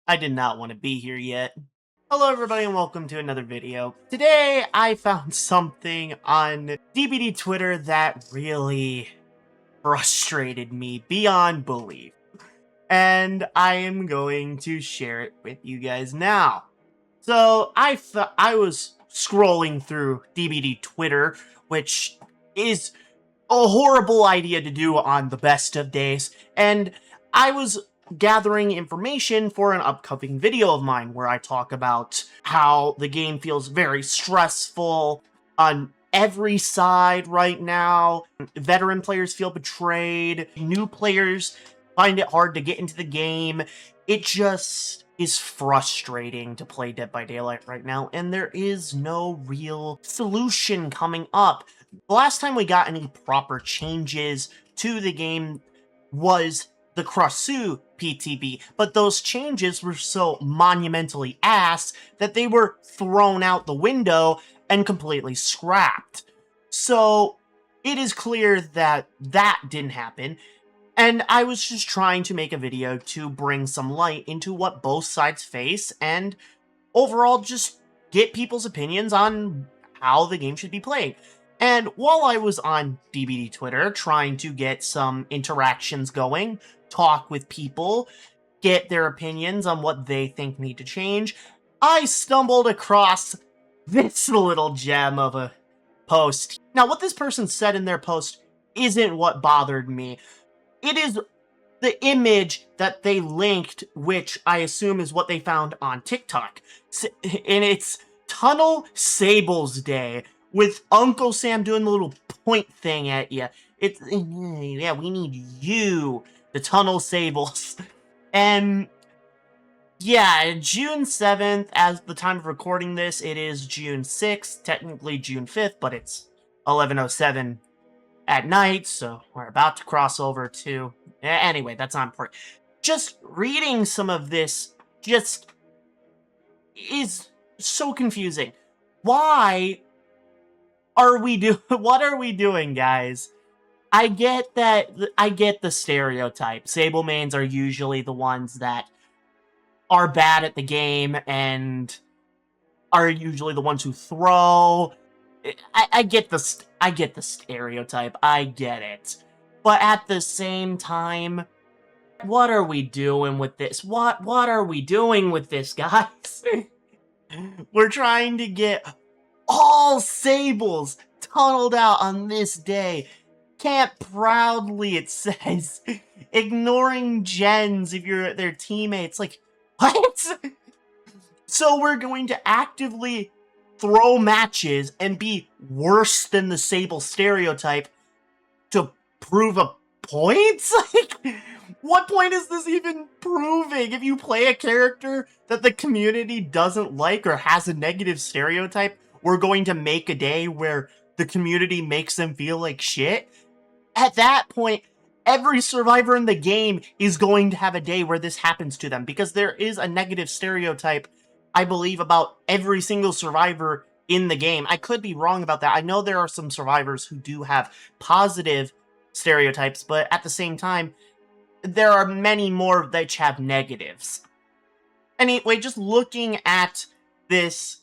I did not want to be here yet. Hello everybody and welcome to another video. Today I found something on DBD Twitter that really frustrated me beyond belief. And I am going to share it with you guys now. So I was scrolling through DBD Twitter, which is a horrible idea to do on the best of days, and I was gathering information for an upcoming video of mine where I talk about how the game feels very stressful on every side right now. Veteran players feel betrayed. New players find it hard to get into the game. It just is frustrating to play Dead by Daylight right now, and there is no real solution coming up. The last time we got any proper changes to the game was the Krasu PTB, but those changes were so monumentally ass that they were thrown out the window and completely scrapped. So it is clear that that didn't happen, and I was just trying to make a video to bring some light into what both sides face and overall just get people's opinions on how the game should be played. And while I was on DBD Twitter trying to get some interactions going, talk with people, get their opinions on what they think need to change, I stumbled across this little gem of a post. Now, what this person said in their post isn't what bothered me. It is the image that they linked, which I assume is what they found on TikTok. And it's Tunnel Sables Day, with Uncle Sam doing the little point thing at you. It's, yeah, we need you, the Tunnel Sables. And, yeah, June 7th, as the time of recording this, it is June 6th, technically June 5th, but it's 11:07 at night, so we're about to cross over to... Anyway, that's not important. Just reading some of this just is so confusing. Why are we what are we doing, guys? I get the stereotype. Sable mains are usually the ones that are bad at the game and are usually the ones who throw. I get the stereotype. I get it. But at the same time, what are we doing with this? What are we doing with this, guys? We're trying to get all Sables tunneled out on this day. Can't proudly, it says, ignoring gens if you're their teammates. Like, what? So we're going to actively throw matches and be worse than the Sable stereotype to prove a point? Like, what point is this even proving? If you play a character that the community doesn't like or has a negative stereotype, we're going to make a day where the community makes them feel like shit? At that point, every survivor in the game is going to have a day where this happens to them, because there is a negative stereotype, I believe, about every single survivor in the game. I could be wrong about that. I know there are some survivors who do have positive stereotypes, but at the same time, there are many more that have negatives. Anyway, just looking at this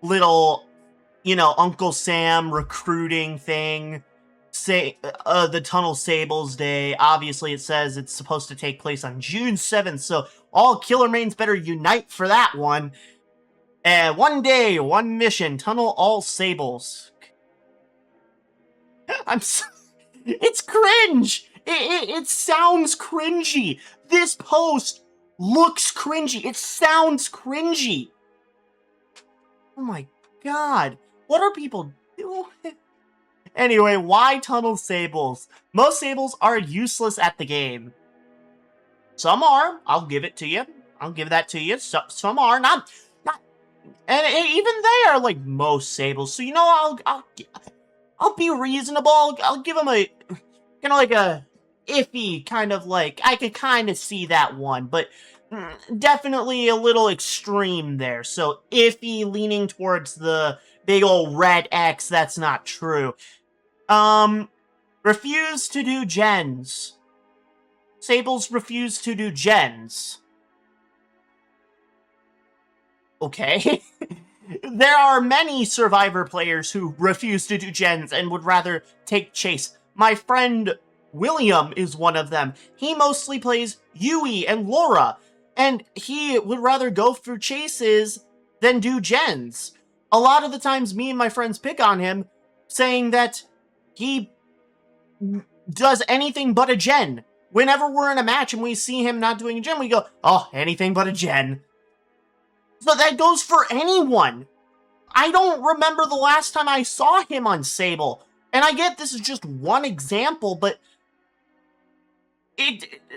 little, Uncle Sam recruiting thing, say, the Tunnel Sables Day, obviously it says it's supposed to take place on June 7th, so all killer mains better unite for that one. And one day, one mission, tunnel all Sables. It's cringe! It sounds cringy! This post looks cringy! It sounds cringy! Oh my god. What are people doing? Anyway, why Tunnel Sables? Most Sables are useless at the game. Some are. I'll give it to you. I'll give that to you. Some are. Not... And even they are like most Sables. So, I'll be reasonable. I'll give them a... like a iffy kind of like... I could kind of see that one, but... definitely a little extreme there. So iffy, leaning towards the big old red X. That's not true. Refuse to do gens. Sables refuse to do gens. okay? There are many Survivor players who refuse to do gens and would rather take chase. My friend William is one of them. He mostly plays Yui and Laura, and he would rather go for chases than do gens. A lot of the times, me and my friends pick on him, saying that he does anything but a gen. Whenever we're in a match and we see him not doing a gen, we go, oh, anything but a gen. So that goes for anyone. I don't remember the last time I saw him on Sable. And I get this is just one example, but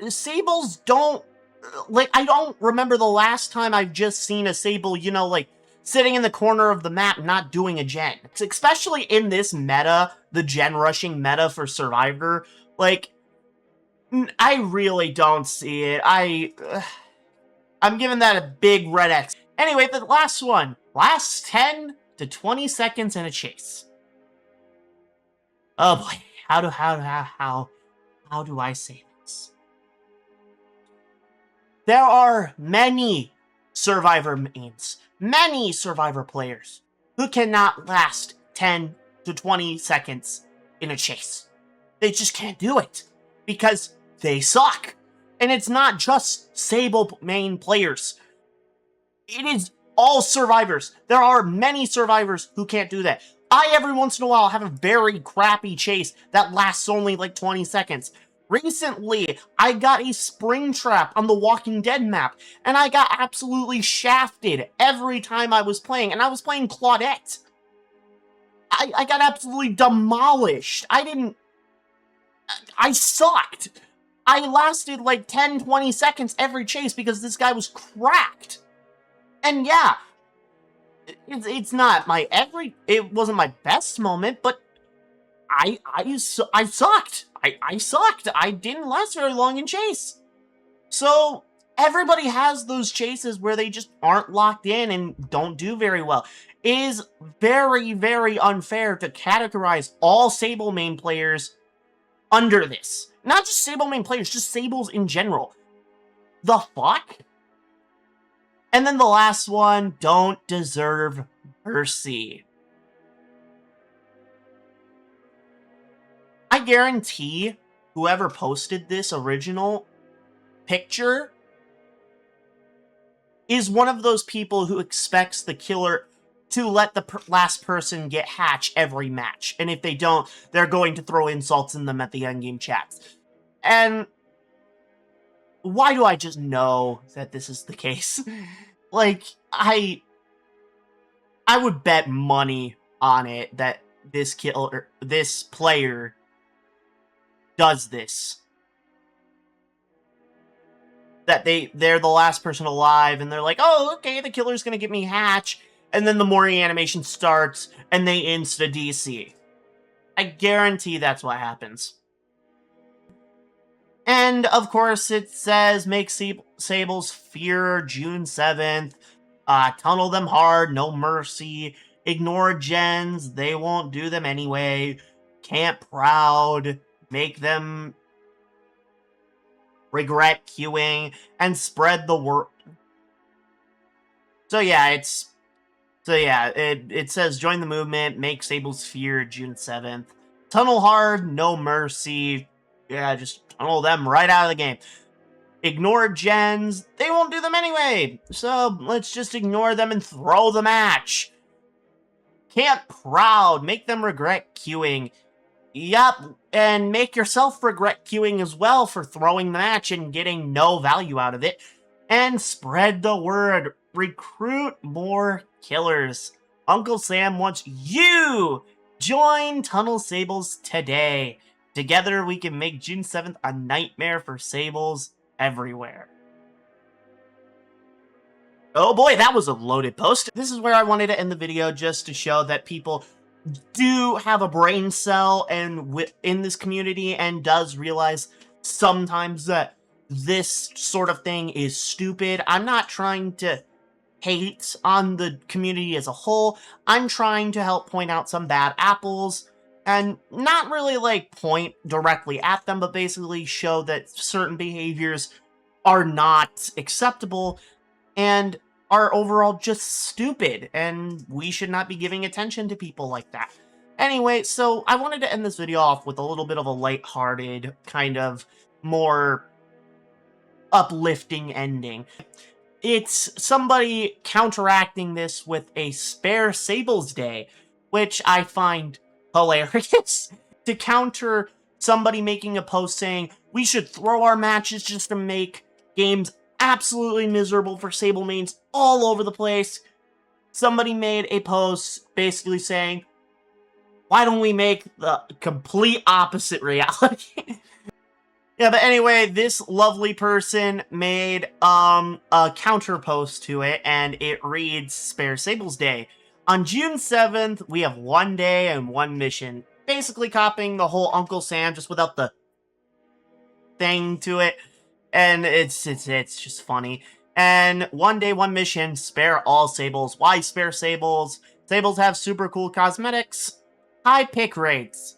Sables don't, like, I don't remember the last time I've just seen a Sable, you know, like, sitting in the corner of the map not doing a gen. Especially in this meta, the gen rushing meta for Survivor, like, I really don't see it. I'm giving that a big red X. Anyway, the last one. Last 10 to 20 seconds in a chase. Oh boy, how do I say this? There are many Survivor mains, many Survivor players who cannot last 10 to 20 seconds in a chase. They just can't do it because they suck. And it's not just Sable main players. It is all Survivors. There are many Survivors who can't do that. I, every once in a while, have a very crappy chase that lasts only like 20 seconds. Recently, I got a spring trap on the Walking Dead map, and I got absolutely shafted every time I was playing, and I was playing Claudette. I got absolutely demolished. I sucked. I lasted like 10, 20 seconds every chase because this guy was cracked. And yeah, it's not my it wasn't my best moment, but I sucked. I sucked. I didn't last very long in chase. So everybody has those chases where they just aren't locked in and don't do very well. It is very, very unfair to categorize all Sable main players under this. Not just Sable main players, just Sables in general. The fuck? And then the last one, don't deserve mercy. I guarantee whoever posted this original picture is one of those people who expects the killer to let the last person get hatch every match. And if they don't, they're going to throw insults in them at the endgame chats. And why do I just know that this is the case? Like, I would bet money on it that this player does this. That they're the last person alive, and they're like, oh, okay, the killer's gonna get me hatch, and then the morning animation starts, and they insta-DC. I guarantee that's what happens. And, of course, it says, make Sables fear June 7th, tunnel them hard, no mercy, ignore gens, they won't do them anyway, camp proud, make them regret queuing, and spread the word. So yeah, it says, join the movement, make Sables fear June 7th, tunnel hard, no mercy, yeah, just tunnel them right out of the game. Ignore gens, they won't do them anyway, so let's just ignore them and throw the match. Camp proud, make them regret queuing. Yup, and make yourself regret queuing as well for throwing the match and getting no value out of it. And spread the word, recruit more killers. Uncle Sam wants you! Join Tunnel Sables today. Together we can make June 7th a nightmare for Sables everywhere. Oh boy, that was a loaded post. This is where I wanted to end the video, just to show that people do have a brain cell and in this community, and does realize sometimes that this sort of thing is stupid. I'm not trying to hate on the community as a whole. I'm trying to help point out some bad apples, and not really like point directly at them, but basically show that certain behaviors are not acceptable. And are overall just stupid, and we should not be giving attention to people like that. Anyway, so I wanted to end this video off with a little bit of a lighthearted, kind of more uplifting ending. It's somebody counteracting this with a spare Sables Day, which I find hilarious. To counter somebody making a post saying, we should throw our matches just to make games absolutely miserable for Sable mains all over the place. Somebody made a post basically saying, why don't we make the complete opposite reality? Yeah, but anyway, this lovely person made a counter post to it, and it reads Spare Sables Day. On June 7th, we have 1 day and 1 mission. Basically copying the whole Uncle Sam just without the thing to it. And it's just funny. And 1 day, 1 mission, spare all Sables. Why spare Sables? Sables have super cool cosmetics. High pick rates.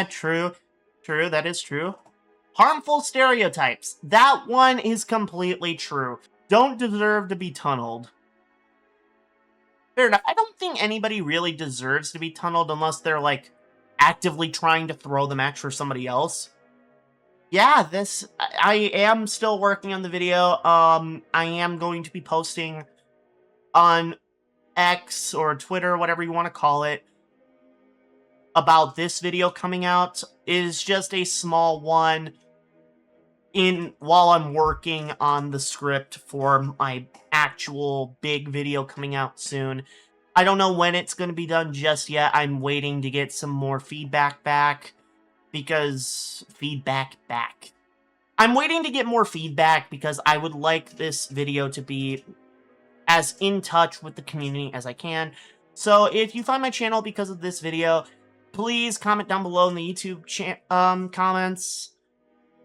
True. True, that is true. Harmful stereotypes. That one is completely true. Don't deserve to be tunneled. Fair enough. I don't think anybody really deserves to be tunneled unless they're, like, actively trying to throw the match for somebody else. Yeah, I am still working on the video. I am going to be posting on X or Twitter, whatever you want to call it, about this video coming out. It is just a small one while I'm working on the script for my actual big video coming out soon. I don't know when it's going to be done just yet. I'm waiting to get some more feedback back, because I'm waiting to get more feedback because I would like this video to be as in touch with the community as I can. So if you find my channel because of this video, please comment down below in the YouTube comments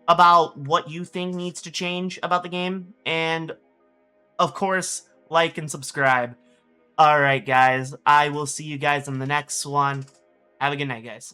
about what you think needs to change about the game, and of course, like and subscribe. Alright guys, I will see you guys in the next one. Have a good night, guys.